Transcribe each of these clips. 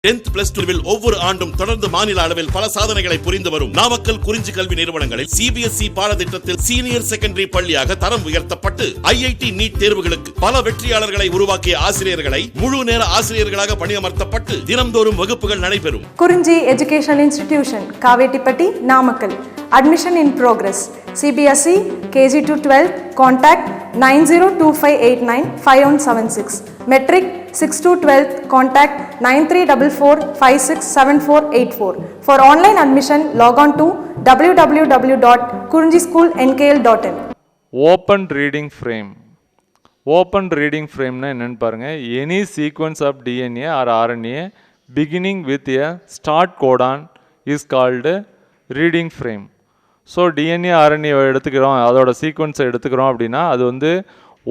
10th plus 2வில் ஒவ்வொரு ஆண்டும் தொடர்ந்து மாநில அளவில் பல சாதனைகளை புரிந்து வரும் நாமக்கல் குறிஞ்சி கல்வி நிறுவனங்களில் CBSE பாடத்திட்டத்தில் சீனியர் செகண்டரி பள்ளியாக தரம் உயர்த்தப்பட்டு IIT நீட் தேர்வுகளுக்கு பல வெற்றியாளர்களை உருவாக்கிய ஆசிரியர்களை முழு நேர ஆசிரியர்களாக பணியமர்த்தப்பட்டு தினம்தோறும் வகுப்புகள் நடைபெறும். குறிஞ்சி education institution, Kavettipatti, Namakkal. Admission in progress. CBSE KG to 12. Contact 9025895176. Metric 6 to 12. Contact 9344567484. For online admission, log on to www.kurinjischoolnkl.in. Open reading frame. Open reading frame na என்னன்னு பாருங்க. Any sequence of DNA or RNA beginning with a start codon is called reading frame. So DNA RNA எடுத்துக்கிறோம், அதோட சீக்வன்ஸை எடுத்துக்கிறோம் அப்படின்னா அது வந்து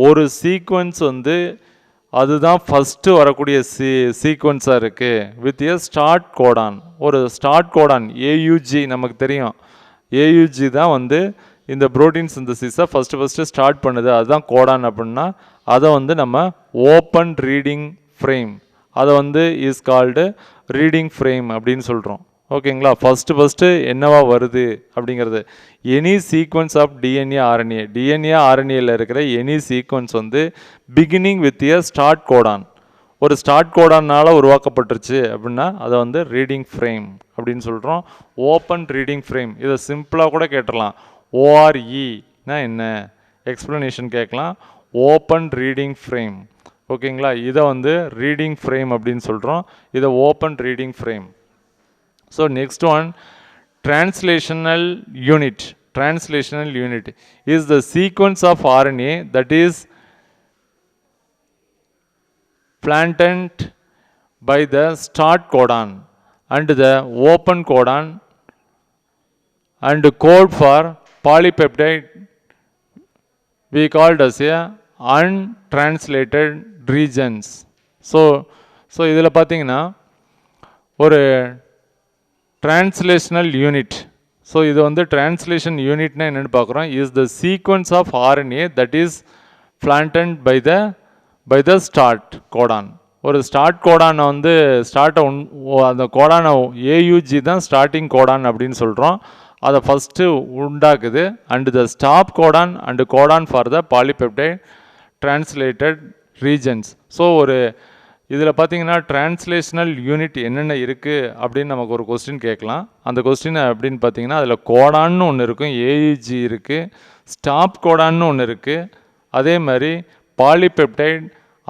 ஒரு sequence வந்து அதுதான் ஃபஸ்ட்டு வரக்கூடிய சீக்வன்ஸாக இருக்குது வித் ஏ ஸ்டார்ட் கோடான். ஒரு ஸ்டார்ட் கோடான் ஏயுஜி நமக்கு தெரியும். ஏயுஜி தான் வந்து இந்த புரோட்டீன் சிந்தசிஸை ஃபஸ்ட்டு ஸ்டார்ட் பண்ணுது, அதுதான் கோடான் அப்படின்னா அதை வந்து நம்ம ஓப்பன் ரீடிங் ஃப்ரேம், அதை வந்து இஸ் கால்டு ரீடிங் ஃப்ரேம் அப்படின்னு சொல்கிறோம். ஓகேங்களா? ஃபஸ்ட்டு என்னவா வருது அப்படிங்கிறது எனி சீக்வன்ஸ் ஆஃப் டிஎன்ஏ ஆர்என்ஏல இருக்கிற எனி சீக்வன்ஸ் வந்து beginning with a start codon, ஒரு ஸ்டார்ட் கோடானால் உருவாக்கப்பட்டுருச்சு அப்படின்னா அதை வந்து ரீடிங் ஃப்ரேம் அப்படின்னு சொல்கிறோம். ஓப்பன் ரீடிங் ஃப்ரேம், இதை சிம்பிளாக கூட கேட்டுடலாம். OREனா என்ன எக்ஸ்ப்ளனேஷன் கேட்கலாம். Open reading frame. ஓகேங்களா? இதை வந்து ரீடிங் ஃப்ரேம் அப்படின்னு சொல்கிறோம். இதை open reading frame. So next one, translational unit. Translational unit is the sequence of RNA that is planted by the start codon and the open codon and code for polypeptide we called as a untranslated regions. So இதில் பார்த்தீங்கன்னா ஒரு translational unit. So இது வந்து translation யூனிட்னா என்னென்னு பார்க்குறோம். Is the sequence of RNA that is planted by the start codon. ஒரு start கோடானை வந்து அந்த கோடானை ஏயுஜி தான் ஸ்டார்டிங் கோடான் அப்படின்னு சொல்கிறோம். அதை ஃபஸ்ட்டு உண்டாக்குது. And the stop codon and codon for the polypeptide translated regions. So ஒரு இதில் பார்த்தீங்கன்னா டிரான்ஸ்லேஷனல் யூனிட் என்னென்ன இருக்குது அப்படின்னு நமக்கு ஒரு கொஸ்டின் கேட்கலாம். அந்த கொஸ்டின் அப்படின்னு பார்த்தீங்கன்னா அதில் கோடான்னு ஒன்று இருக்கும், ஏயுஜி இருக்குது, ஸ்டாப் கோடான்னு ஒன்று இருக்குது, அதே மாதிரி பாலிபெப்டைட்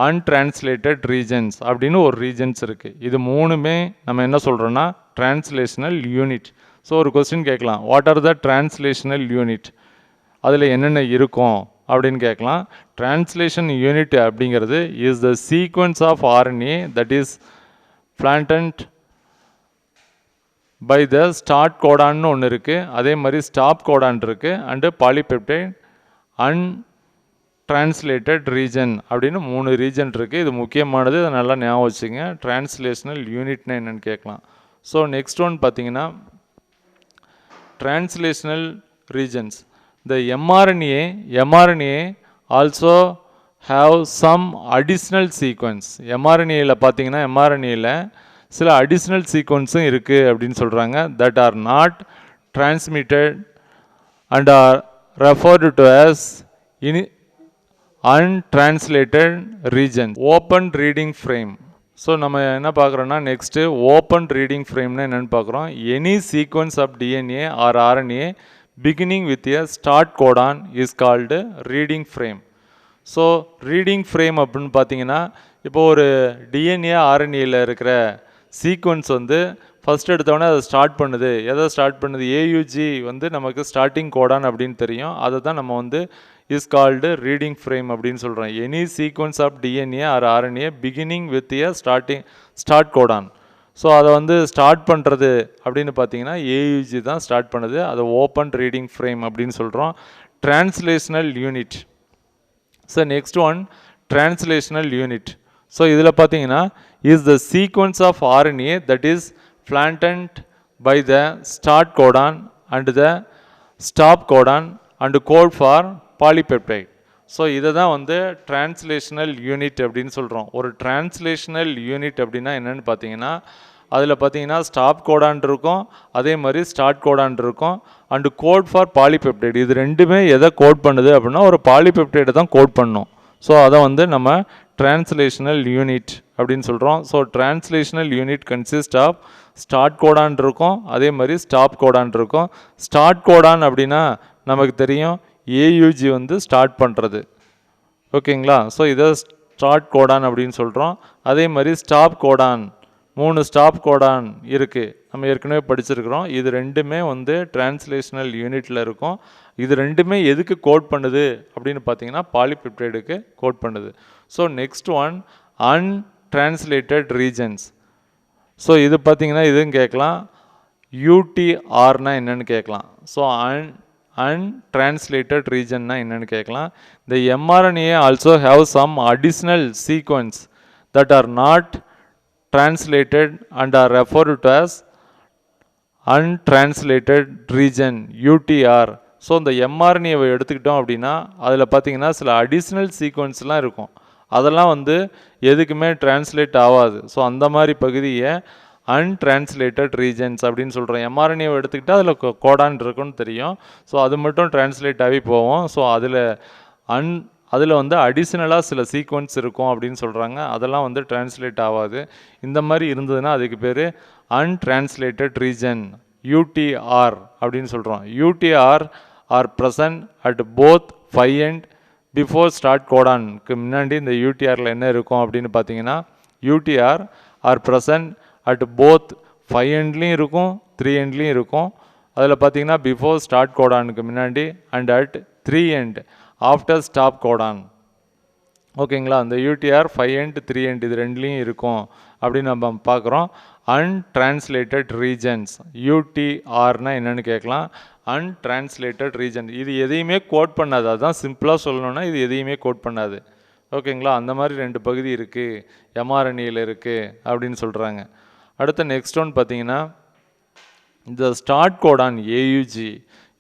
அன்ட்ரான்ஸ்லேட்டட் ரீஜன்ஸ் அப்படின்னு ஒரு ரீஜன்ஸ் இருக்குது. இது மூணுமே நம்ம என்ன சொல்கிறோன்னா டிரான்ஸ்லேஷனல் யூனிட். ஸோ ஒரு கொஸ்டின் கேட்கலாம், what are the translational unit, அதில் என்னென்ன இருக்கும் அப்படின்னு கேட்கலாம். டிரான்ஸ்லேஷன் யூனிட் அப்படிங்கிறது is the sequence of RNA that is planted by the start கோடான்னு ஒன்று இருக்குது, அதே மாதிரி ஸ்டாப் கோடான் இருக்குது, அண்டு பாலிபெப்டைட் அன்ட்ரான்ஸ்லேட்டட் ரீஜன் அப்படின்னு 3 ரீஜன் இருக்குது. இது முக்கியமானது, அதை நல்லா ஞாபகம் வச்சுங்க. டிரான்ஸ்லேஷனல் யூனிட்னா என்னென்னு கேட்கலாம். ஸோ நெக்ஸ்ட் ஒன் பார்த்தீங்கன்னா translational regions. The mRNA also have some additional sequence. mRNAல பார்த்தீங்கன்னா mRNAல சில additional sequenceம் இருக்குது அப்படின்னு சொல்கிறாங்க. that are not transmitted and are referred to as untranslated regions. Open reading frame. So நம்ம என்ன பார்க்குறோன்னா நெக்ஸ்ட்டு ஓப்பன் ரீடிங் ஃப்ரேம்னா என்னென்னு பார்க்குறோம். Any sequence of DNA or RNA beginning with a start codon is called reading frame. So reading frame அப்படின்னு பார்த்தீங்கன்னா இப்போ ஒரு டிஎன்ஏ ஆர்என்ஏல இருக்கிற சீக்வன்ஸ் வந்து ஃபஸ்ட் எடுத்தோடனே அதை ஸ்டார்ட் பண்ணுது. எதை ஸ்டார்ட் பண்ணுது? ஏயுஜி வந்து நமக்கு ஸ்டார்டிங் கோடான் அப்படின்னு தெரியும். அதை தான் நம்ம வந்து இஸ் கால்டு ரீடிங் ஃப்ரேம் அப்படின்னு சொல்கிறோம். Any sequence of DNA or RNA beginning with a start codon. So அதை வந்து ஸ்டார்ட் பண்ணுறது அப்படின்னு பார்த்தீங்கன்னா ஏயுஜி தான் ஸ்டார்ட் பண்ணுது. அதை ஓப்பன் ரீடிங் ஃப்ரேம் அப்படின்னு சொல்கிறோம். Translational unit. So next one translational unit. So இதில் பார்த்தீங்கன்னா is the sequence of RNA that is planted by the start codon and the stop codon and code for polypeptide. So இதை தான் வந்து translational unit அப்படின்னு சொல்கிறோம். ஒரு translational unit அப்படின்னா என்னென்னு பார்த்தீங்கன்னா அதில் பார்த்தீங்கன்னா ஸ்டாப் கோடான் இருக்கும், அதே மாதிரி ஸ்டார்ட் கோடான் இருக்கும், அண்டு கோட் ஃபார் பாலிபெப்டைடு. இது ரெண்டுமே எதை கோட் பண்ணுது அப்படின்னா ஒரு பாலிபெப்டைடை தான் கோட் பண்ணும். ஸோ அதை வந்து நம்ம டிரான்ஸ்லேஷனல் யூனிட் அப்படின்னு சொல்கிறோம். So translational unit consist of start codon இருக்கும், அதே மாதிரி ஸ்டாப் கோடான் இருக்கும். ஸ்டார்ட் கோடான் அப்படின்னா நமக்கு தெரியும் ஏயுஜி வந்து ஸ்டார்ட் பண்ணுறது. ஓகேங்களா? ஸோ இதை ஸ்டார்ட் கோடான் அப்படின்னு சொல்கிறோம். அதே மாதிரி ஸ்டாப் கோடான், 3 ஸ்டாப் கோடான் இருக்குது, நம்ம ஏற்கனவே படிச்சிருக்கிறோம். இது ரெண்டுமே வந்து டிரான்ஸ்லேஷனல் யூனிட்டில் இருக்கும். இது ரெண்டுமே எதுக்கு கோட் பண்ணுது அப்படின்னு பார்த்தீங்கன்னா பாலிபெப்டைடுக்கு கோட் பண்ணுது. So next one untranslated regions. So இது பார்த்தீங்கன்னா இதுவும் கேட்கலாம், யூடிஆர்னா என்னன்னு கேட்கலாம். ஸோ untranslated region na என்னன்னு கேட்கலாம். The mRNA also have some additional sequence that are not translated and are referred to as untranslated region UTR. So இந்த எம்ஆர்என்ஏவை எடுத்துக்கிட்டோம் அப்படின்னா அதில் பார்த்தீங்கன்னா சில அடிஷ்னல் சீக்வன்ஸ்லாம் இருக்கும், அதெல்லாம் வந்து எதுக்குமே டிரான்ஸ்லேட் ஆகாது. ஸோ அந்த மாதிரி பகுதியை அன்ட்ரான்ஸ்லேட்டட் ரீஜன்ஸ் அப்படின்னு சொல்கிறோம். எம்ஆர்என்ஏவை எடுத்துக்கிட்டால் அதில் கோடான் இருக்குன்னு தெரியும், ஸோ அது மட்டும் டிரான்ஸ்லேட் ஆகி போவோம். ஸோ அதில் வந்து அடிஷ்னலாக சில சீக்வன்ஸ் இருக்கும் அப்படின்னு சொல்கிறாங்க, அதெல்லாம் வந்து டிரான்ஸ்லேட் ஆகாது. இந்த மாதிரி இருந்ததுன்னா அதுக்கு பேர் அன்ட்ரான்ஸ்லேட்டட் ரீஜன் யூடிஆர் அப்படின்னு சொல்கிறோம். UTR are present at both 5 and before start கோடானுக்கு முன்னாடி இந்த யூடிஆரில் என்ன இருக்கும் அப்படின்னு பார்த்தீங்கன்னா UTR are present at both 5 endலையும் இருக்கும் 3 endலையும் இருக்கும். அதில் பார்த்தீங்கன்னா பிஃபோர் ஸ்டார்ட் கோடானுக்கு முன்னாடி and at 3 end after stop Godan. ஓகேங்களா? அந்த யூடிஆர் 5 and 3 end இது ரெண்டுலேயும் இருக்கும் அப்படின்னு நம்ம பார்க்குறோம். அன்ட்ரான்ஸ்லேட்டட் ரீஜன்ஸ் யூடிஆர்னா என்னென்னு கேட்கலாம். அன்ட்ரான்ஸ்லேட்டட் ரீஜன் இது எதையுமே கோட் பண்ணாது, அதுதான் சிம்பிளாக சொல்லணும்னா இது எதையுமே கோட் பண்ணாது. ஓகேங்களா? அந்த மாதிரி 2 பகுதி இருக்குது எம்ஆர்என்ஏயில் இருக்குது அப்படின்னு சொல்கிறாங்க. அடுத்த நெக்ஸ்ட் ஒன் பார்த்தீங்கன்னா இந்த ஸ்டார்ட் கோடான் ஏயுஜி,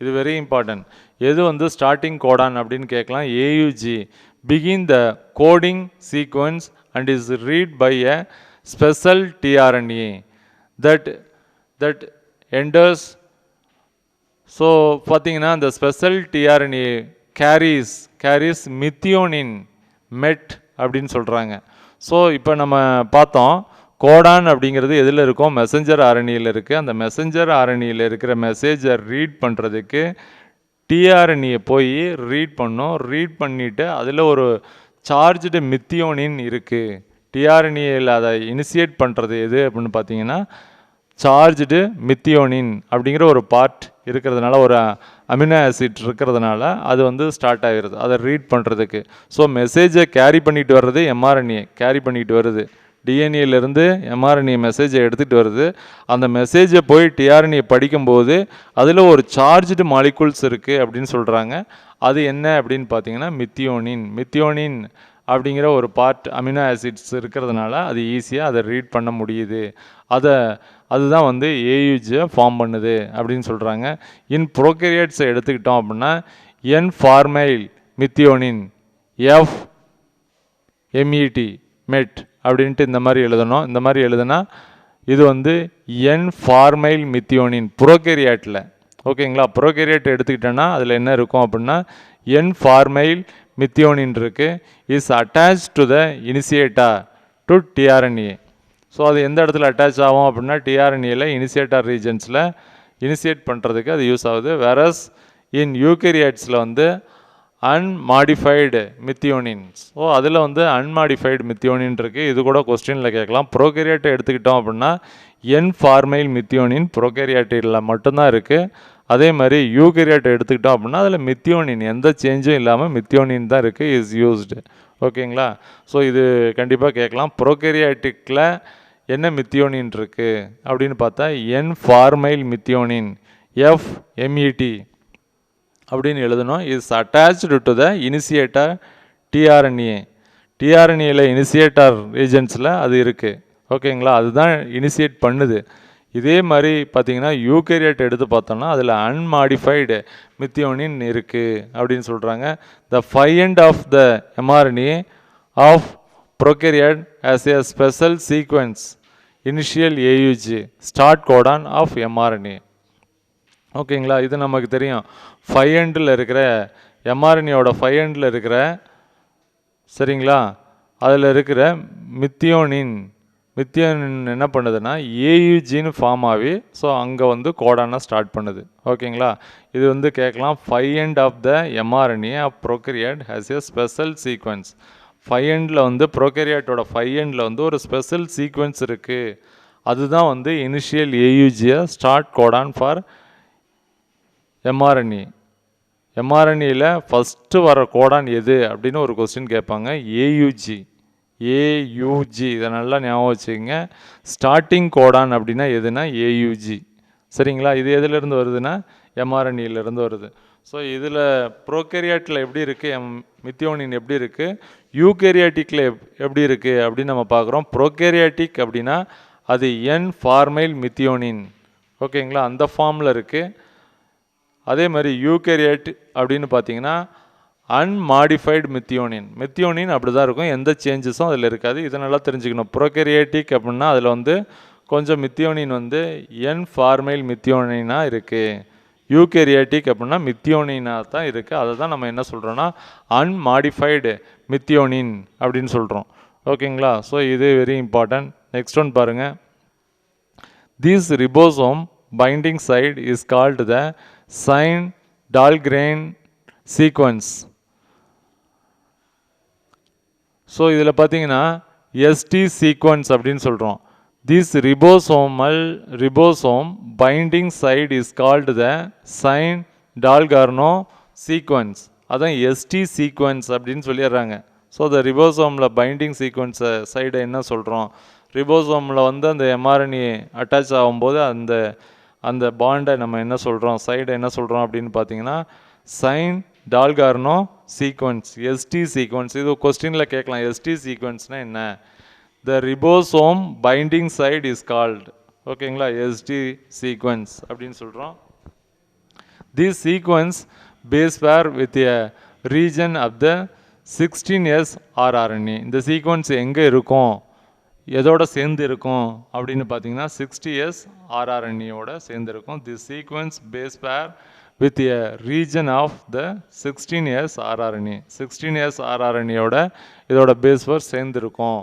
இது வெரி இம்பார்ட்டன்ட். எது வந்து ஸ்டார்டிங் கோடான் அப்படின்னு கேட்கலாம். AUG begin the coding sequence and is read by a special tRNA that enters. So பார்த்தீங்கன்னா இந்த ஸ்பெஷல் டிஆர்என்ஏ கேரிஸ் மித்தியோனின் மெட் அப்படின்னு சொல்கிறாங்க. ஸோ இப்போ நம்ம பார்த்தோம் கோடான் அப்படிங்கிறது எதில் இருக்கும், மெசஞ்சர் ஆர்என்ஏயில் இருக்குது. அந்த மெசஞ்சர் ஆர்என்ஏயில் இருக்கிற மெசேஜை ரீட் பண்ணுறதுக்கு டிஆர்என்ஏ போய் ரீட் பண்ணோம். ரீட் பண்ணிவிட்டு அதில் ஒரு சார்ஜ்டு மித்தியோனின் இருக்குது. டிஆர்என்ஏயில் அதை இனிஷியேட் பண்ணுறது எது அப்படின்னு பார்த்தீங்கன்னா சார்ஜ்டு மித்தியோனின் அப்படிங்கிற ஒரு பார்ட் இருக்கிறதுனால, ஒரு அமினோ ஆசிட் இருக்கிறதுனால அது வந்து ஸ்டார்ட் ஆகிடுது அதை ரீட் பண்ணுறதுக்கு. ஸோ மெசேஜை கேரி பண்ணிட்டு வர்றது எம்ஆர்என்ஏ கேரி பண்ணிட்டு வருது. டிஎன்ஏலேருந்து எம்ஆர்என்ஏ மெசேஜை எடுத்துகிட்டு வருது. அந்த மெசேஜை போய் டிஆர்என்ஏ படிக்கும்போது அதில் ஒரு சார்ஜ்டு மாலிகுல்ஸ் இருக்குது அப்படின்னு சொல்கிறாங்க. அது என்ன அப்படின்னு பார்த்தீங்கன்னா மித்தியோனின் அப்படிங்கிற ஒரு பார்ட் அமினோ ஆசிட்ஸ் இருக்கிறதுனால அது ஈஸியாக அதை ரீட் பண்ண முடியுது. அதுதான் வந்து ஏயுஜியை ஃபார்ம் பண்ணுது அப்படின்னு சொல்கிறாங்க. இன் ப்ரோகேரியட்ஸை எடுத்துக்கிட்டோம் அப்படின்னா என் ஃபார்மைல் மித்தியோனின் எஃப்எம்இடி மெட் அப்படின்ட்டு இந்த மாதிரி எழுதணும். இந்த மாதிரி எழுதுனா இது வந்து என் ஃபார்மைல் மித்தியோனின் ப்ரோகேரியாட்டில். ஓகேங்களா? ப்ரோகேரியட் எடுத்துக்கிட்டோன்னா அதில் என்ன இருக்கும் அப்படின்னா என் ஃபார்மைல் மித்தியோனின் இருக்குது. Is attach to the initiator to tRNA. So அது எந்த இடத்துல அட்டாச் ஆகும் அப்படின்னா டிஆர்என்ஏல இனிஷியேட்டர் ரீஜன்ஸில் இனிஷியேட் பண்ணுறதுக்கு அது யூஸ் ஆகுது. வேரஸ் இன் யூகேரியாட்ஸில் வந்து அன்மாடிஃபைடு மித்தியோனின்ஸ். ஸோ அதில் வந்து அன்மாடிஃபைடு மித்தியோனின் இருக்குது. இது கூட கொஸ்டினில் கேட்கலாம். ப்ரோகேரியாட்டை எடுத்துக்கிட்டோம் அப்படின்னா என் ஃபார்மைல் மித்தியோனின் ப்ரோகேரியாட்டில் மட்டும்தான் இருக்குது. அதே மாதிரி யூகேரியாட்டை எடுத்துக்கிட்டோம் அப்படின்னா அதில் மித்தியோனின் எந்த சேஞ்சும் இல்லாமல் மித்தியோனின் தான் இருக்குது, இஸ் யூஸ்டு. ஓகேங்களா? ஸோ இது கண்டிப்பாக கேட்கலாம். ப்ரோகேரியாட்டிக்கில் என்ன மித்தியோனின் இருக்குது அப்படின்னு பார்த்தா என் ஃபார்மைல் மித்தியோனின் எஃப்எம்இடி அப்படின்னு எழுதணும். Is attached to the initiator டிஆர்என்ஏல இனிஷியேட்டர் ரீஜன்ஸில் அது இருக்குது. ஓகேங்களா? அதுதான் இனிஷியேட் பண்ணுது. இதே மாதிரி பார்த்தீங்கன்னா யூகேரியட் எடுத்து பார்த்தோம்னா அதில் அன்மாடிஃபைடு மித்தியோனின் இருக்குது அப்படின்னு சொல்கிறாங்க. The 5 end of the mRNA of prokaryote as a special sequence initial AUG start codon of mRNA. ஓகேங்களா, இது நமக்கு தெரியும். 5 எண்டில் இருக்கிற எம்ஆர்என்ஏவோட 5 எண்டில் இருக்கிற சரிங்களா, அதில் இருக்கிற மித்தியோனின் என்ன பண்ணுதுன்னா ஏயுஜின்னு ஃபார்ம் ஆகி ஸோ அங்கே வந்து கோடானா ஸ்டார்ட் பண்ணுது. ஓகேங்களா, இது வந்து கேட்கலாம் 5 end of the mRNA of prokaryote has a special sequence. 5 எண்டில் வந்து ப்ரோகேரியாட்டோட 5 எண்டில் வந்து ஒரு ஸ்பெஷல் சீக்வன்ஸ் இருக்குது. அதுதான் வந்து இனிஷியல் ஏயுஜியை ஸ்டார்ட் கோடான் ஃபார் எம்ஆர்என்ஏ. எம்ஆர்என்ஏயில் ஃபஸ்ட்டு வர கோடான் எது அப்படின்னு ஒரு கொஸ்டின் கேட்பாங்க. ஏயுஜி. இதை நல்லா ஞாபகம் வச்சுக்கோங்க. ஸ்டார்டிங் கோடான் அப்படின்னா எதுனா ஏயுஜி. சரிங்களா, இது எதுலேருந்து வருதுன்னா எம்ஆர்என்ஏலேருந்து வருது. ஸோ இதில் ப்ரோகேரியாட்டில் எப்படி இருக்குது, மித்தியோனின் எப்படி இருக்குது, யூகேரியாட்டிக்கில் எப்படி இருக்குது அப்படின்னு நம்ம பார்க்குறோம். ப்ரோகேரியாட்டிக் அப்படின்னா அது என் ஃபார்மைல் மித்தியோனின். ஓகேங்களா, அந்த ஃபார்மில் இருக்குது. அதே மாதிரி யூகேரியாட் அப்படின்னு பார்த்தீங்கன்னா அன்மாடிஃபைடு மித்தியோனின் அப்படி தான் இருக்கும், எந்த சேஞ்சஸும் அதில் இருக்காது. இதை நல்லா தெரிஞ்சுக்கணும். ப்ரோகேரியாட்டிக் அப்படின்னா அதில் வந்து கொஞ்சம் மித்தியோனின் வந்து என் ஃபார்மைல் மித்தியோனினாக இருக்குது. யூகேரியாட்டிக் அப்படின்னா மித்தியோனினாக தான் இருக்குது. அதை தான் நம்ம என்ன சொல்கிறோன்னா அன்மாடிஃபைடு மித்தியோனின் அப்படின்னு சொல்கிறோம். ஓகேங்களா, ஸோ இது வெரி இம்பார்ட்டன்ட். நெக்ஸ்ட் ஒன் பாருங்கள். This ribosome binding site is called the Shine Dalgarno sequence. So இதில் பார்த்தீங்கன்னா எஸ்டி சீக்வன்ஸ் அப்படின்னு சொல்கிறோம். This ribosome binding site is called the Shine Dalgarno sequence. அதான் எஸ்டி சீக்வன்ஸ் அப்படின்னு சொல்லிடுறாங்க. ஸோ இந்த ரிபோசோமில் பைண்டிங் சீக்வன்ஸை சைடை என்ன சொல்கிறோம், ரிபோசோமில் வந்து அந்த எம்ஆர்என்ஏ அட்டாச் ஆகும்போது அந்த பாண்டை நம்ம என்ன சொல்கிறோம், சைடை என்ன சொல்கிறோம் அப்படின்னு பார்த்தீங்கன்னா Shine Dalgarno sequence, SD sequence. இது கொஸ்டினில் கேட்கலாம், எஸ்டி சீக்வன்ஸ்னால் என்ன. The ribosome binding site is called, ஓகேங்களா, எஸ்டி சீக்வன்ஸ் அப்படின்னு சொல்கிறோம். This sequence base pair with a region of the 16S rRNA. இந்த சீக்வன்ஸ் எங்கே இருக்கும், எதோட சேர்ந்து இருக்கும் அப்படின்னு பார்த்தீங்கன்னா 60S rRNA-யோட சேர்ந்து இருக்கும். This sequence base pair with a region of the 16S rRNA. 16S rRNA-யோட இதோட பேஸ் பேர் சேர்ந்துருக்கும்.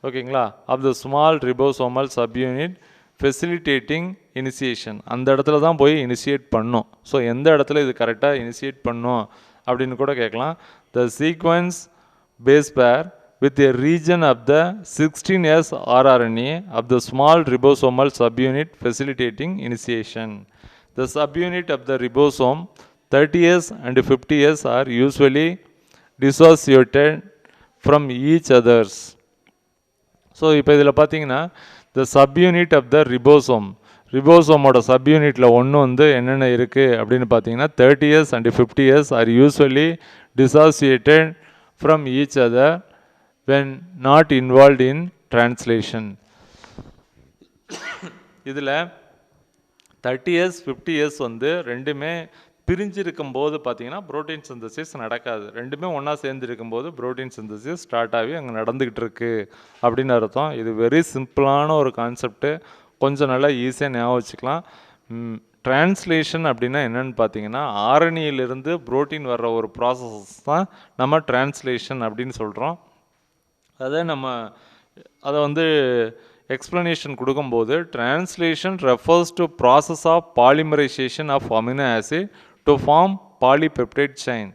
ஓகேங்களா, of the small ribosomal subunit facilitating initiation. அந்த இடத்துல தான் போய் இனிஷியேட் பண்ணும். ஸோ எந்த இடத்துல இது கரெக்டாக இனிஷியேட் பண்ணும் அப்படின்னு கூட கேட்கலாம். The sequence base pair with a region of the 16S rRNA of the small ribosomal subunit facilitating initiation. The subunit of the ribosome 30S and 50S are usually dissociated from each others. So இப்போ இதில் பார்த்தீங்கன்னா the subunit of the ரிபோசோமோட சப்யூனிட்டில் ஒன்று வந்து என்னென்ன இருக்குது அப்படின்னு பார்த்தீங்கன்னா 30S and 50S are usually dissociated from each other when not involved in translation. இதில் 30S 50S வந்து ரெண்டுமே பிரிஞ்சிருக்கும் போது பார்த்தீங்கன்னா புரோட்டீன் சிந்தசிஸ் நடக்காது. ரெண்டுமே ஒன்றா சேர்ந்துருக்கும் போது புரோட்டீன் சிந்தசிஸ் ஸ்டார்ட் ஆகி அங்கே நடந்துக்கிட்டு இருக்கு அப்படின்னு அர்த்தம். இது வெரி சிம்பிளான ஒரு கான்செப்ட்டு, கொஞ்சம் நல்லா ஈஸியாக ஞாபகம் வச்சுக்கலாம். டிரான்ஸ்லேஷன் அப்படின்னா என்னென்னு பார்த்தீங்கன்னா ஆர்என்ஏலேருந்து புரோட்டீன் வர்ற ஒரு ப்ராசஸ் தான் நம்ம டிரான்ஸ்லேஷன் அப்படின்னு சொல்கிறோம். அதை வந்து எக்ஸ்ப்ளனேஷன் கொடுக்கும்போது translation refers to process of polymerization of amino acid to form polypeptide chain.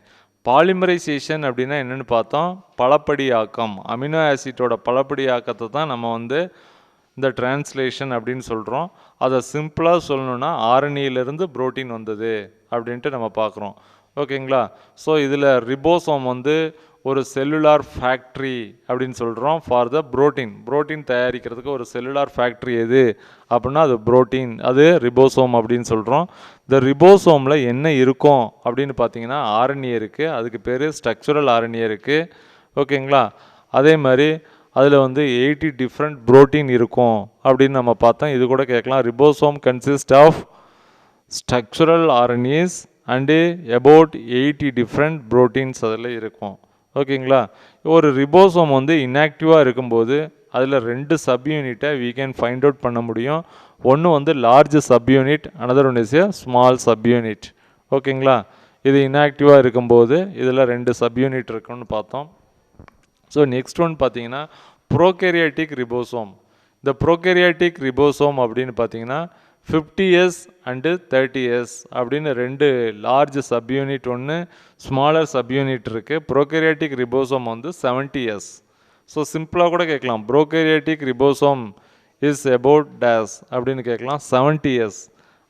Polymerization அப்படின்னா என்னென்னு பார்த்தோம், பலப்படியாக்கம். அமினோ ஆசிட்டோட பலப்படியாக்கத்தை தான் நம்ம வந்து இந்த டிரான்ஸ்லேஷன் அப்படின்னு சொல்கிறோம். அதை சிம்பிளாக சொல்லணுன்னா ஆர்என்ஏலேருந்து புரோட்டீன் வந்தது அப்படின்ட்டு நம்ம பார்க்குறோம். ஓகேங்களா, ஸோ இதில் ரிபோசோம் வந்து ஒரு செல்லுலார் ஃபேக்ட்ரி அப்படின்னு சொல்கிறோம் ஃபார் த புரோட்டீன் தயாரிக்கிறதுக்கு ஒரு செல்லுலார் ஃபேக்ட்ரி எது அப்படின்னா அது புரோட்டீன், அது ரிபோசோம் அப்படின்னு சொல்கிறோம். இந்த ரிபோசோமில் என்ன இருக்கும் அப்படின்னு பார்த்தீங்கன்னா ஆர்என்ஏ இருக்குது, அதுக்கு பேர் ஸ்ட்ரக்சுரல் ஆர்என்ஏ இருக்குது. ஓகேங்களா, அதே மாதிரி அதில் வந்து 80 டிஃப்ரெண்ட் புரோட்டீன் இருக்கும் அப்படின்னு நம்ம பார்த்தோம். இது கூட கேட்கலாம், ribosome consist of structural RNAs and about 80 different proteins அதில் இருக்கும். ஓகேங்களா, ஒரு ரிபோசோம் வந்து இன்ஆக்டிவாக இருக்கும்போது அதில் 2 சப்யூனிட்டை we can find out பண்ண முடியும். ஒன்று வந்து large subunit, another one is a small subunit. ஓகேங்களா, இது இன்ஆக்டிவாக இருக்கும்போது இதில் 2 சப்யூனிட் இருக்குன்னு பார்த்தோம். ஸோ நெக்ஸ்ட் ஒன் பார்த்தீங்கன்னா ப்ரோகேரியாட்டிக் ரிபோசோம். இந்த ப்ரோகேரியாட்டிக் ரிபோசோம் அப்படின்னு பார்த்தீங்கன்னா 50s அண்டு 30s அப்படின்னு 2 லார்ஜ் சப்யூனிட் ஒன்று ஸ்மாலர் சப்யூனிட் இருக்குது. ப்ரோகேரியாட்டிக் ரிபோசோம் வந்து 70s. ஸோ சிம்பிளாக கூட கேட்கலாம், prokaryotic ribosome is about days அப்படின்னு கேட்கலாம். 70s.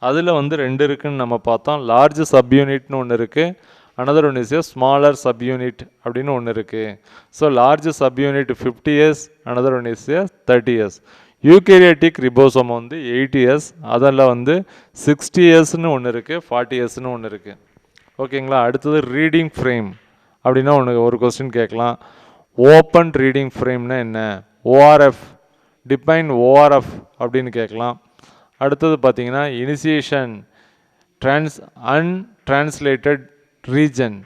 அதில் வந்து 2 இருக்குதுன்னு நம்ம பார்த்தோம். லார்ஜ் சப்யூனிட்னு ஒன்று இருக்குது, another one is a smaller subunit அப்படின்னு ஒன்று இருக்குது. So large subunit 50s, another one is a 30s. Eukaryotic ribosome வந்து 80s, அதில் வந்து 60sன்னு ஒன்று இருக்குது, 40sன்னு ஒன்று இருக்குது. ஓகேங்களா, அடுத்தது ரீடிங் ஃப்ரேம் அப்படின்னா ஒரு கொஸ்டின் கேட்கலாம். ஓப்பன் ரீடிங் ஃப்ரேம்னா என்ன? ஓஆர்எஃப், டிஃபைன் ஓஆர்எஃப் அப்படின்னு கேட்கலாம். அடுத்தது பார்த்தீங்கன்னா இனிஷியேஷன் அன்ட்ரான்ஸ்லேட்டட் ரீஜன்,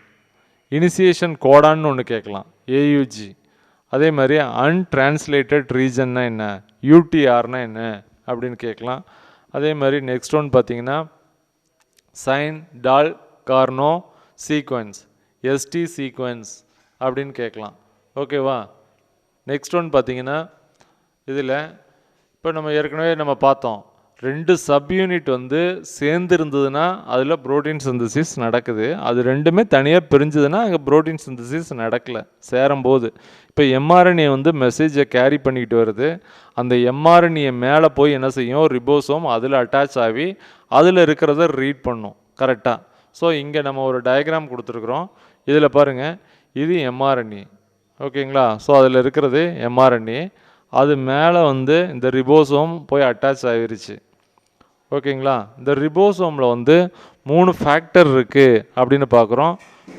இனிஷியேஷன் கோடான்னு ஒன்று கேட்கலாம், ஏயுஜி. அதே மாதிரி அன்ட்ரான்ஸ்லேட்டட் ரீஜன்னா என்ன, யூடிஆர்னா என்ன அப்படின்னு கேட்கலாம். அதே மாதிரி நெக்ஸ்ட் ஒன் பார்த்தீங்கன்னா சைன் டால் கார்னோ சீக்வன்ஸ், எஸ்டி சீக்வன்ஸ் அப்படின்னு கேட்கலாம். ஓகேவா, நெக்ஸ்ட் ஒன் பார்த்தீங்கன்னா இதில் இப்போ நம்ம ஏற்கனவே நம்ம பார்த்தோம், 2 சப்யூனிட் வந்து சேர்ந்து இருந்ததுன்னா அதில் புரோட்டீன் சிந்தசிஸ் நடக்குது. அது ரெண்டுமே தனியாக பிரிஞ்சுதுன்னா அங்கே புரோட்டீன் சிந்தசிஸ் நடக்கலை சேரும்போது. இப்போ எம்ஆர்என்ஏ வந்து மெசேஜை கேரி பண்ணிக்கிட்டு வருது. அந்த எம்ஆர்என்ஏ மேலே போய் என்ன செய்யும், ரிபோசோம் அதில் அட்டாச் ஆகி அதில் இருக்கிறத ரீட் பண்ணும் கரெக்டாக. ஸோ இங்கே நம்ம ஒரு டயக்ராம் கொடுத்துருக்குறோம். இதில் பாருங்கள், இது எம்ஆர்என்ஏ. ஓகேங்களா, ஸோ அதில் இருக்கிறது எம்ஆர்என்ஏ, அது மேலே வந்து இந்த ரிபோசோம் போய் அட்டாச் ஆகிருச்சு. ஓகேங்களா, இந்த ரிபோசோமில் வந்து 3 ஃபேக்டர் இருக்குது அப்படின்னு பார்க்குறோம்.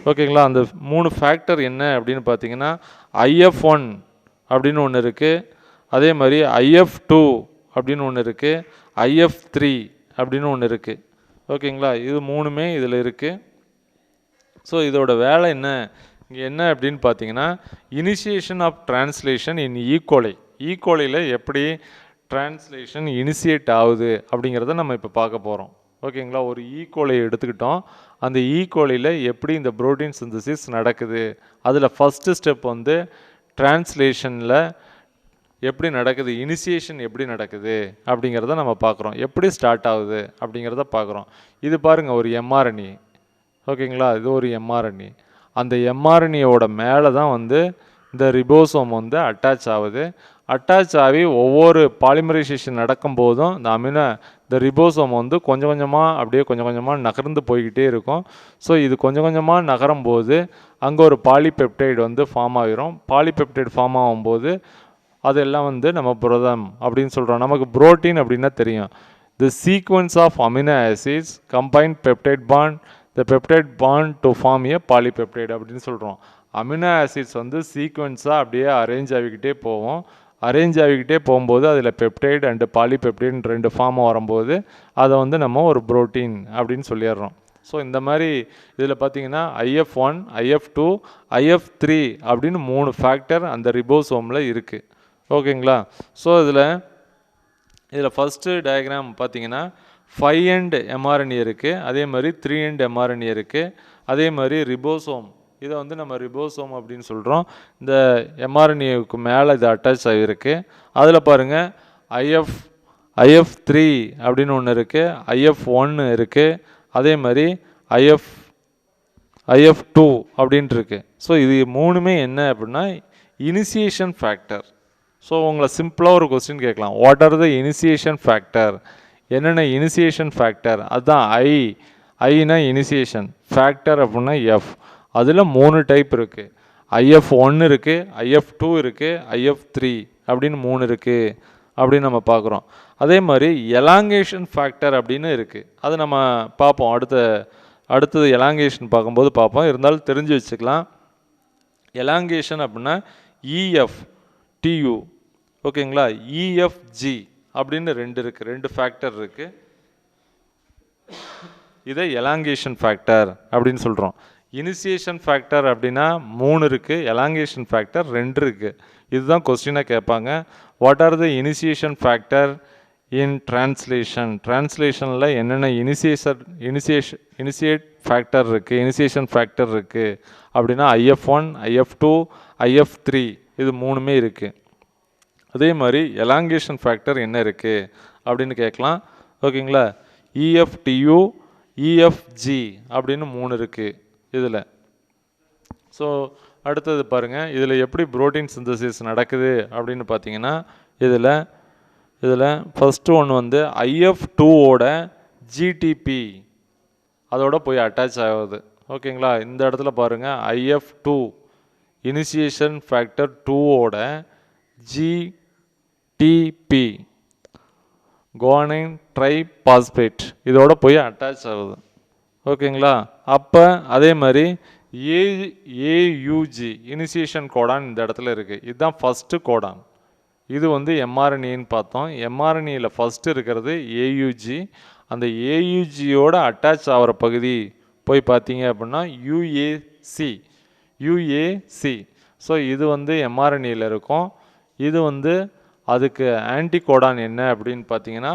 ஓகேங்களா, அந்த 3 ஃபேக்டர் என்ன அப்படின்னு பார்த்தீங்கன்னா IF1 அப்படின்னு ஒன்று இருக்குது, அதே மாதிரி IF2 அப்படின்னு ஒன்று இருக்குது, IF3 அப்படின்னு ஒன்று இருக்குது. ஓகேங்களா, இது 3மே இதில் இருக்குது. ஸோ இதோட வேலை என்ன இங்கே என்ன அப்படின்னு பார்த்தீங்கன்னா இனிஷியேஷன் ஆஃப் டிரான்ஸ்லேஷன் இன் ஈகோலையில் எப்படி டிரான்ஸ்லேஷன் இனிஷியேட் ஆகுது அப்படிங்கிறத நம்ம இப்போ பார்க்க போகிறோம். ஓகேங்களா, ஒரு ஈகோலையை எடுத்துக்கிட்டோம். அந்த ஈகோலையில் எப்படி இந்த புரோட்டீன் சிந்தசிஸ் நடக்குது, அதில் ஃபஸ்ட்டு ஸ்டெப் வந்து டிரான்ஸ்லேஷனில் எப்படி நடக்குது, இனிஷியேஷன் எப்படி நடக்குது அப்படிங்கிறத நம்ம பார்க்குறோம். எப்படி ஸ்டார்ட் ஆகுது அப்படிங்கிறத பார்க்குறோம். இது பாருங்கள், ஒரு எம்ஆர்என்ஏ. ஓகேங்களா, இது ஒரு எம்ஆர்என்ஏ. அந்த எம்ஆர்என்ஏவோட மேலே தான் வந்து இந்த ரிபோசோம் வந்து அட்டாச் ஆகுது. அட்டாச் ஆகி ஒவ்வொரு பாலிமரைசேஷன் நடக்கும்போதும் இந்த ரிபோசோம் வந்து கொஞ்சம் கொஞ்சமாக நகர்ந்து போய்கிட்டே இருக்கும். ஸோ இது கொஞ்சம் கொஞ்சமாக நகரும்போது அங்கே ஒரு பாலிபெப்டைடு வந்து ஃபார்ம் ஆகிரும். பாலிபெப்டைடு ஃபார்ம் ஆகும்போது அதெல்லாம் வந்து நம்ம புரதம் அப்படின்னு சொல்கிறோம். நமக்கு புரோட்டீன் அப்படின்னா தெரியும், the sequence of amino acids combine peptide bond, the peptide bond to form a polypeptide அப்படின்னு சொல்கிறோம். அமினோ ஆசிட்ஸ் வந்து சீக்வன்ஸாக அப்படியே அரேஞ்ச் ஆகிக்கிட்டே போவோம். அரேஞ்ச் ஆகிக்கிட்டே போகும்போது அதில் பெப்டைடு அண்டு பாலிபெப்டைடு 2 ஃபார்ம் வரும்போது அதை வந்து நம்ம ஒரு புரோட்டீன் அப்படின்னு சொல்லிடுறோம். ஸோ இந்த மாதிரி இதில் பார்த்தீங்கன்னா IF1, IF2, IF3 அப்படின்னு 3 ஃபேக்டர் அந்த ரிபோசோமில் இருக்குது. ஓகேங்களா, ஸோ இதில் ஃபஸ்ட்டு டயக்ராம் பார்த்தீங்கன்னா 5 end mRNA இருக்குது, அதே மாதிரி 3 end mRNA இருக்குது. அதே மாதிரி ரிபோசோம், இதை வந்து நம்ம ரிபோசோம் அப்படின்னு சொல்கிறோம். இந்த mRNAவுக்கு மேலே இது அட்டாச் ஆகிருக்கு. அதில் பாருங்கள் IF3 அப்படின்னு ஒன்று இருக்குது, IF1 இருக்குது, அதே மாதிரி IF2 அப்படின்ட்டு இருக்குது. ஸோ இது 3மே என்ன அப்படின்னா இனிஷியேஷன் ஃபேக்டர். ஸோ உங்களை சிம்பிளாக ஒரு கொஸ்டின் கேட்கலாம், what are the initiation factor, என்னென்ன இனிஷியேஷன் ஃபேக்டர், அதுதான் ஐனா இனிஷியேஷன் ஃபேக்டர் அப்படின்னா எஃப். அதில் 3 டைப் இருக்குது, IF1 இருக்குது, IF2 இருக்குது, IF3 அப்படின்னு 3 இருக்குது அப்படின்னு நம்ம பார்க்குறோம். அதே மாதிரி எலாங்கேஷன் ஃபேக்டர் அப்படின்னு இருக்குது, அது நம்ம பார்ப்போம் அடுத்தது எலாங்கேஷன் பார்க்கும்போது பார்ப்போம். இருந்தாலும் தெரிஞ்சு வச்சுக்கலாம். எலாங்கேஷன் அப்படின்னா EF-TU, ஓகேங்களா, EF-G அப்படின்னு 2 இருக்குது, 2 ஃபேக்டர் இருக்குது. இதை எலாங்கேஷன் ஃபேக்டர் அப்படின்னு சொல்கிறோம். இனிஷியேஷன் ஃபேக்டர் அப்படின்னா 3 இருக்குது, எலாங்கேஷன் ஃபேக்டர் 2 இருக்குது. இதுதான் கொஸ்டினாக கேட்பாங்க. What are the initiation factor in translation? டிரான்ஸ்லேஷனில் என்னென்ன இனிஷியேட் ஃபேக்டர் இருக்குது, இனிஷியேஷன் ஃபேக்டர் இருக்குது அப்படின்னா IF1, IF2, IF3 இது மூணுமே இருக்குது. அதே மாதிரி எலாங்கேஷன் ஃபேக்டர் என்ன இருக்குது அப்படின்னு கேட்கலாம். ஓகேங்களா, EFTU, EFG அப்படின்னு 3 இருக்குது இதில். ஸோ அடுத்தது பாருங்கள், இதில் எப்படி புரோட்டீன் சிந்தசிஸ் நடக்குது அப்படின்னு பார்த்தீங்கன்னா இதில் ஃபஸ்ட்டு ஒன்று வந்து IF2ஓட GTP அதோட போய் அட்டாச் ஆகுது. ஓகேங்களா, இந்த இடத்துல பாருங்கள் IF2 இனிஷியேஷன் ஃபேக்டர் 2ஓட GTP குவானைன் ட்ரைபாஸ்பேட் இதோட போய் அட்டாச் ஆகுது. ஓகேங்களா, அப்போ அதே மாதிரி AUG இனிஷியேஷன் கோடான் இந்த இடத்துல இருக்குது. இதுதான் ஃபஸ்ட்டு கோடான். இது வந்து mRNAன்னு பார்த்தோம். mRNAயில் ஃபஸ்ட்டு இருக்கிறது AUG. அந்த AUGயோட அட்டாச் ஆகிற பகுதி போய் பார்த்தீங்க அப்படின்னா UAC. ஸோ இது வந்து mRNAயில் இருக்கும். இது வந்து அதுக்கு ஆன்டி கோடான் என்ன அப்படின்னு பார்த்தீங்கன்னா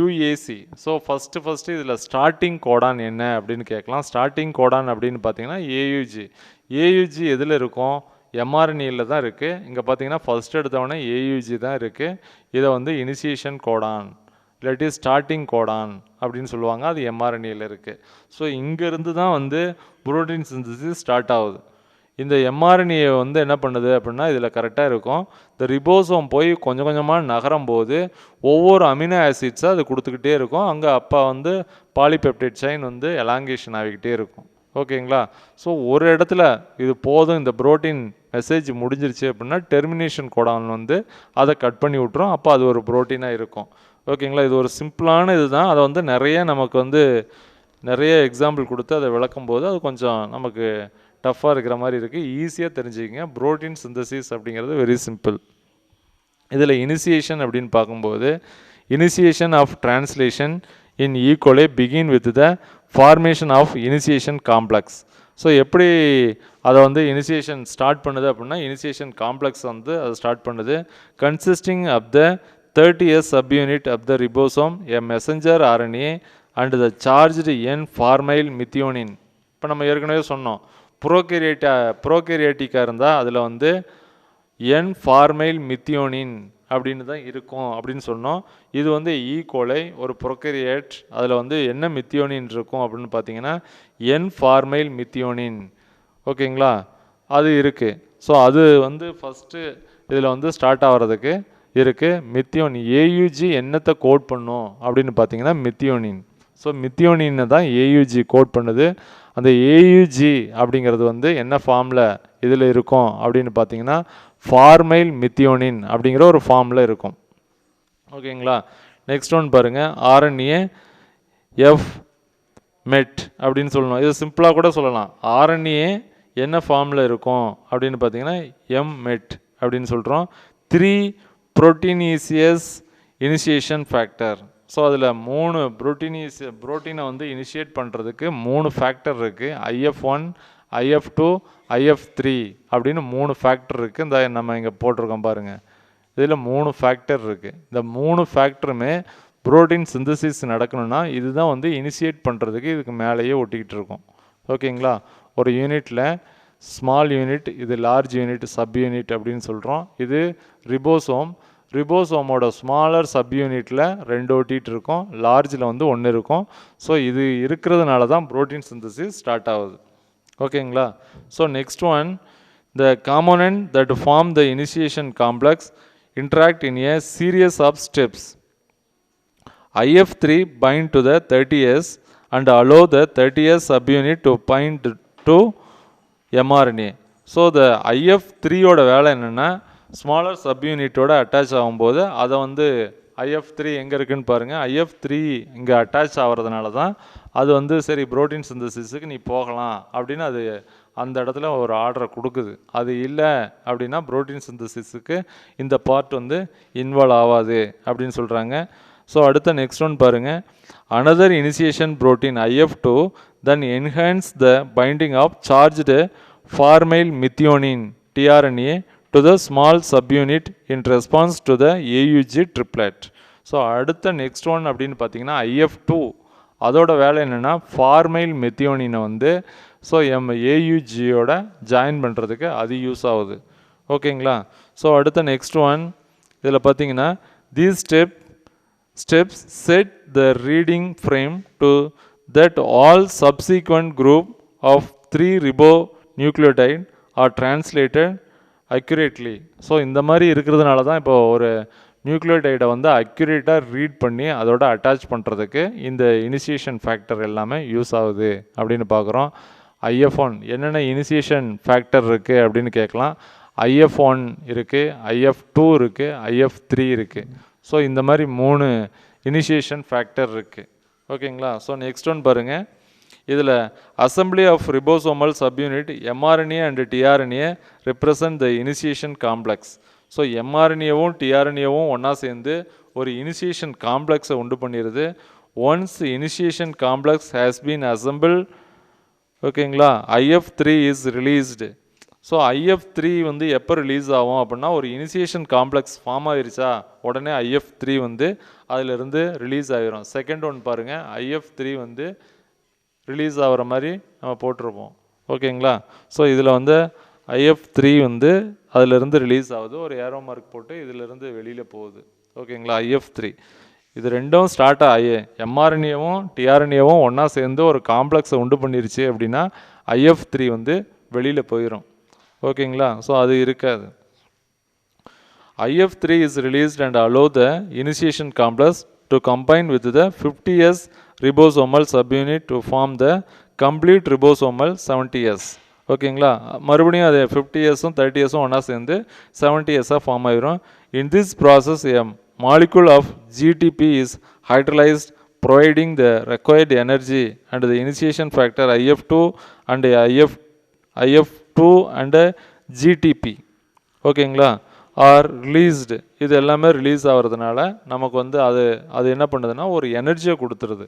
UAC. ஸோ ஃபஸ்ட்டு இதில் ஸ்டார்டிங் கோடான் என்ன அப்படின்னு கேட்கலாம். ஸ்டார்டிங் கோடான் அப்படின்னு பார்த்தீங்கன்னா AUG எதில் இருக்கும்? mRNAயில் தான் இருக்குது. இங்கே பார்த்தீங்கன்னா ஃபஸ்ட் எடுத்தவொடனே AUG தான் இருக்குது. இதை வந்து இனிஷியேஷன் கோடான் இல்லாட்டி ஸ்டார்டிங் கோடான் அப்படின்னு சொல்லுவாங்க. அது mRNAயில் இருக்குது. ஸோ இங்கேருந்து தான் வந்து புரோட்டீன் சிந்தசிஸ் ஸ்டார்ட் ஆகுது. இந்த mRNA வந்து என்ன பண்ணுது அப்படின்னா இதில் கரெக்டாக இருக்கும். இந்த ரிபோசோம் போய் கொஞ்சம் கொஞ்சமாக நகரும் போது ஒவ்வொரு அமினோ ஆசிட்ஸை அது கொடுத்துக்கிட்டே இருக்கும். அங்கே அப்போ வந்து பாலிபெப்டைட் செயின் வந்து எலாங்கேஷன் ஆகிக்கிட்டே இருக்கும். ஓகேங்களா, ஸோ ஒரு இடத்துல இது போதும், இந்த புரோட்டீன் மெசேஜ் முடிஞ்சிருச்சு அப்படின்னா டெர்மினேஷன் கோடான் வந்து அதை கட் பண்ணி விட்ரும். அப்போ அது ஒரு புரோட்டீனாக இருக்கும். ஓகேங்களா, இது ஒரு சிம்பிளான இது தான். அதை வந்து நமக்கு வந்து நிறைய எக்ஸாம்பிள் கொடுத்து அதை விளக்கும் போது அது கொஞ்சம் நமக்கு டஃப்பாக இருக்கிற மாதிரி இருக்குது. ஈஸியாக தெரிஞ்சுக்கிங்க. புரோட்டீன் சிந்தசிஸ் அப்படிங்கிறது வெரி சிம்பிள். இதில் இனிஷியேஷன் அப்படின்னு பார்க்கும்போது initiation of translation in E coli begin with the formation of initiation complex. So எப்படி அதை வந்து இனிஷியேஷன் ஸ்டார்ட் பண்ணுது அப்படின்னா இனிஷியேஷன் காம்ப்ளெக்ஸ் வந்து அதை ஸ்டார்ட் பண்ணுது. Consisting of the 30S subunit of the ribosome, a messenger RNA and the charged N-formyl methionine. இப்போ நம்ம ஏற்கனவே சொன்னோம், ப்ரோகேரியாட்டிக்காக இருந்தால் அதில் வந்து N-formyl methionine அப்படின்னு தான் இருக்கும் அப்படின்னு சொன்னோம். இது வந்து ஈகோலை ஒரு ப்ரோகேரியேட், அதில் வந்து என்ன மித்தியோனின் இருக்கும் அப்படின்னு பார்த்தீங்கன்னா N-formyl methionine. ஓகேங்களா, அது இருக்குது. ஸோ அது வந்து ஃபஸ்ட்டு இதில் வந்து ஸ்டார்ட் ஆகிறதுக்கு இருக்குது. மித்தியோனின் AUG என்னத்தை கோட் பண்ணும் அப்படின்னு பார்த்தீங்கன்னா மித்தியோனின். ஸோ மித்தியோனின்னு தான் AUG கோட் பண்ணுது. அந்த AUG அப்படிங்கிறது வந்து என்ன ஃபார்மில் இதில் இருக்கும் அப்படின்னு பார்த்தீங்கன்னா ஃபார்மைல் மித்தியோனின் அப்படிங்கிற ஒரு ஃபார்மில் இருக்கும். ஓகேங்களா, நெக்ஸ்ட் ஒன் பாருங்கள், RNA F-MET அப்படின்னு சொல்லணும். இது சிம்பிளாக கூட சொல்லலாம். RNA என்ன ஃபார்மில் இருக்கும் அப்படின்னு பார்த்தீங்கன்னா M-MET அப்படின்னு சொல்கிறோம். 3 புரோட்டீனீசியஸ் இனிஷியேஷன் ஃபேக்டர். ஸோ அதில் 3 புரோட்டீனை வந்து இனிஷியேட் பண்ணுறதுக்கு 3 ஃபேக்டர் இருக்குது. IF1, IF2, IF3 அப்படின்னு 3 ஃபேக்டர் இருக்குது. இந்த நம்ம இங்கே போட்டிருக்கோம் பாருங்கள், இதில் 3 ஃபேக்டர் இருக்குது. இந்த 3 ஃபேக்டருமே புரோட்டீன் சிந்தசிஸ் நடக்கணும்னா இதுதான் வந்து இனிஷியேட் பண்ணுறதுக்கு இதுக்கு மேலேயே ஒட்டிக்கிட்டு இருக்கும். ஓகேங்களா, ஒரு யூனிட்டில் ஸ்மால் யூனிட், இது லார்ஜ் யூனிட், சப் யூனிட் அப்படின்னு சொல்கிறோம். இது ரிபோசோமோட ஸ்மாலர் சப் யூனிட்டில் 2 ஒட்டிகிட்டு இருக்கும், லார்ஜில் வந்து 1 இருக்கும். ஸோ இது இருக்கிறதுனால தான் புரோட்டீன் சிந்தசிஸ் ஸ்டார்ட் ஆகுது. ஓகேங்களா, so next one, the component that form the initiation complex interact in a series of steps. IF3 bind to the 30S and allow the 30S subunit to bind to mRNA. So the IF3யோட வேலை என்னென்னா smaller சப்யூனிட்டோட attach ஆகும்போது அதை வந்து IF3 எங்கே இருக்குதுன்னு பாருங்கள். IF3 இங்கே அட்டாச் ஆகிறதுனால தான் அது வந்து சரி புரோட்டீன் சிந்தசிஸுக்கு நீ போகலாம் அப்படின்னு அது அந்த இடத்துல ஒரு ஆர்டரை கொடுக்குது. அது இல்லை அப்படின்னா புரோட்டீன் சிந்தசிஸுக்கு இந்த பார்ட் வந்து இன்வால்வ் ஆகாது அப்படின்னு சொல்கிறாங்க. ஸோ அடுத்த நெக்ஸ்ட் ஒன் பாருங்கள், another initiation protein IF2 then enhance the binding of charged formyl methionine tRNA to the small subunit in response to the AUG triplet. So அடுத்த நெக்ஸ்ட் ஒன் அப்படின்னு பார்த்தீங்கன்னா IF2. அதோட வேலை என்னென்னா ஃபார்மைல் மெத்தியோனினை வந்து so AUGயோட join பண்ணுறதுக்கு அது யூஸ் ஆகுது. ஓகேங்களா? ஸோ அடுத்த நெக்ஸ்ட் ஒன் இதில் பார்த்தீங்கன்னா these steps set the reading frame to that all subsequent group of 3 ribonucleotide are translated accurately. So இந்த மாதிரி இருக்கிறதுனால தான் இப்போ ஒரு நியூக்ளியோடைடை வந்து அக்யூரேட்டாக ரீட் பண்ணி அதோட அட்டாச் பண்ணுறதுக்கு இந்த இனிஷியேஷன் ஃபேக்டர் எல்லாமே யூஸ் ஆகுது அப்படின்னு பார்க்குறோம். IF1 என்னென்ன இனிஷியேஷன் ஃபேக்டர் இருக்குது அப்படின்னு கேட்கலாம். IF1 இருக்குது, IF2 இருக்குது, IF3 இருக்குது. ஸோ இந்த மாதிரி 3 இனிஷியேஷன் ஃபேக்டர் இருக்குது. ஓகேங்களா? ஸோ நெக்ஸ்ட் ஒன் பாருங்கள். இதில் assembly of ribosomal subunit mRNA and tRNA represent the initiation complex. So mRNAவும் tRNAவும் ஒன்றா சேர்ந்து ஒரு இனிஷியேஷன் காம்ப்ளெக்ஸை உண்டு பண்ணிடுது. Once initiation complex has been assemble, ஓகேங்களா, IF3 is released. So IF3 வந்து எப்போ ரிலீஸ் ஆகும் அப்படின்னா ஒரு இனிஷியேஷன் காம்ப்ளெக்ஸ் ஃபார்ம் ஆகிருச்சா உடனே IF3 வந்து அதிலிருந்து ரிலீஸ் ஆகிரும். செகண்ட் ஒன் பாருங்கள், IF3 வந்து ரிலீஸ் ஆகிற மாதிரி நம்ம போட்டிருப்போம். ஓகேங்களா? ஸோ இதில் வந்து IF3 வந்து அதிலிருந்து ரிலீஸ் ஆகுது, ஒரு ஏரோ மார்க் போட்டு இதிலிருந்து வெளியில் போகுது. ஓகேங்களா? IF3 இது ரெண்டும் ஸ்டார்ட் ஆகி mRNAவும் tRNAவும் ஒன்றா சேர்ந்து ஒரு காம்ப்ளெக்ஸை உண்டு பண்ணிருச்சு அப்படின்னா IF3 வந்து வெளியில் போயிடும். ஓகேங்களா? ஸோ அது இருக்காது. IF3 is released and allow the initiation complex to combine with the 50S ribosomal subunit to form the complete ribosomal 70S. ஓகேங்களா? மறுபடியும் அது 50Sம் 30Sம் ஒன்றா சேர்ந்து 70Sஆக ஃபார்ம் ஆகிரும். In this process a molecule of GTP is hydrolyzed, providing the required energy and the initiation factor IF2 and IF2 and GTP. ஓகேங்களா? Are released. இது எல்லாமே release ஆகிறதுனால நமக்கு வந்து அது என்ன பண்ணுதுன்னா ஒரு எனர்ஜியை கொடுத்துருது.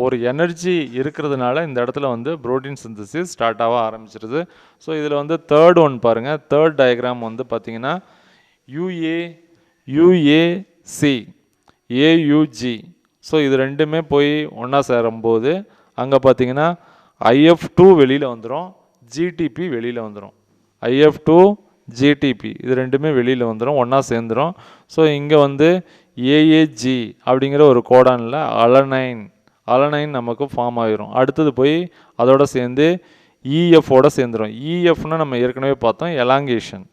ஒரு எனர்ஜி இருக்கிறதுனால இந்த இடத்துல வந்து புரோட்டீன் சிந்தசிஸ் ஸ்டார்ட் ஆக ஆரம்பிச்சிருது. ஸோ இதில் வந்து தேர்ட் ஒன் பாருங்கள். தேர்ட் டயக்ராம் வந்து பார்த்தீங்கன்னா UAC AUG. ஸோ இது ரெண்டுமே போய் ஒன்றா சேரும்போது அங்கே பார்த்தீங்கன்னா IF2 வெளியில் வந்துடும், GTP வெளியில் வந்துடும். IF2 GTP இது ரெண்டுமே வெளியில் வந்துடும், ஒன்றா சேர்ந்துடும். ஸோ இங்கே வந்து AAG அப்படிங்கிற ஒரு கோடானில் அலனைன் நமக்கு ஃபார்ம் ஆகிரும். அடுத்தது போய் அதோட சேர்ந்து EFஓட சேர்ந்துடும். EFனா நம்ம ஏற்கனவே பார்த்தோம் எலாங்கேஷன்.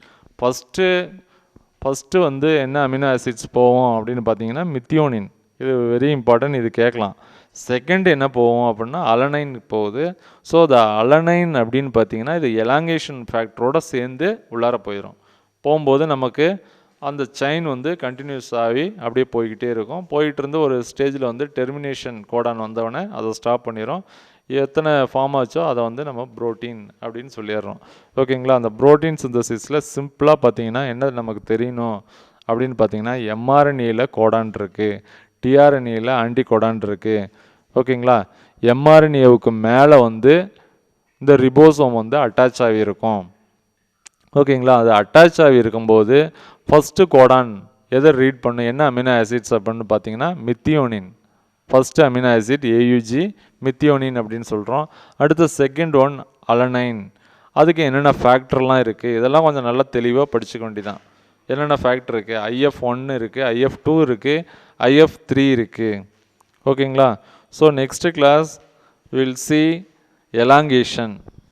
ஃபஸ்ட்டு வந்து என்ன அமினோ ஆசிட்ஸ் போவோம் அப்படின்னு பார்த்தீங்கன்னா மித்தியோனின். இது வெரி இம்பார்ட்டன்ட், இது கேட்கலாம். செகண்ட் என்ன போவோம் அப்படின்னா அலனைன் போகுது. ஸோ த அலனைன் அப்படின்னு பார்த்தீங்கன்னா இது எலாங்கேஷன் ஃபேக்டரோடு சேர்ந்து உள்ளார போயிடும். போகும்போது நமக்கு அந்த செயின் வந்து கண்டினியூஸ் ஆகி அப்படியே போய்கிட்டே இருக்கும். போயிட்டு இருந்து ஒரு ஸ்டேஜில் வந்து டெர்மினேஷன் கோடான் வந்தவொடனே அதை ஸ்டாப் பண்ணிடும். எத்தனை ஃபார்ம் ஆச்சோ அதை வந்து நம்ம புரோட்டீன் அப்படின்னு சொல்லிடுறோம். ஓகேங்களா? அந்த புரோட்டீன் சிந்தசிஸில் சிம்பிளாக பார்த்தீங்கன்னா என்ன நமக்கு தெரியணும் அப்படின்னு பார்த்தீங்கன்னா mRNAயில் கோடான் இருக்குது, tRNAயில் ஆன்டி கோடான் இருக்குது. ஓகேங்களா? mRNAவுக்கு மேலே வந்து இந்த ரிபோசோம் வந்து அட்டாச் ஆகியிருக்கும். ஓகேங்களா? அது அட்டாச் ஆகி இருக்கும்போது ஃபஸ்ட்டு கோடான் எதை ரீட் பண்ணும், என்ன அமினோ ஆசிட்ஸ் அப்படின்னு பார்த்தீங்கன்னா மித்தியோனின். ஃபஸ்ட்டு அமினோ ஆசிட் AUG மித்தியோனின் அப்படின்னு சொல்கிறோம். அடுத்து செகண்ட் ஒன் அலனைன். அதுக்கு என்னென்ன ஃபேக்டர்லாம் இருக்குது இதெல்லாம் கொஞ்சம் நல்லா தெளிவாக படிச்சுக்க வேண்டியதான். என்னென்ன ஃபேக்டர் இருக்குது, IF1 இருக்குது, IF2 இருக்குது, IF3 இருக்குது. ஓகேங்களா? So next class will see elongation.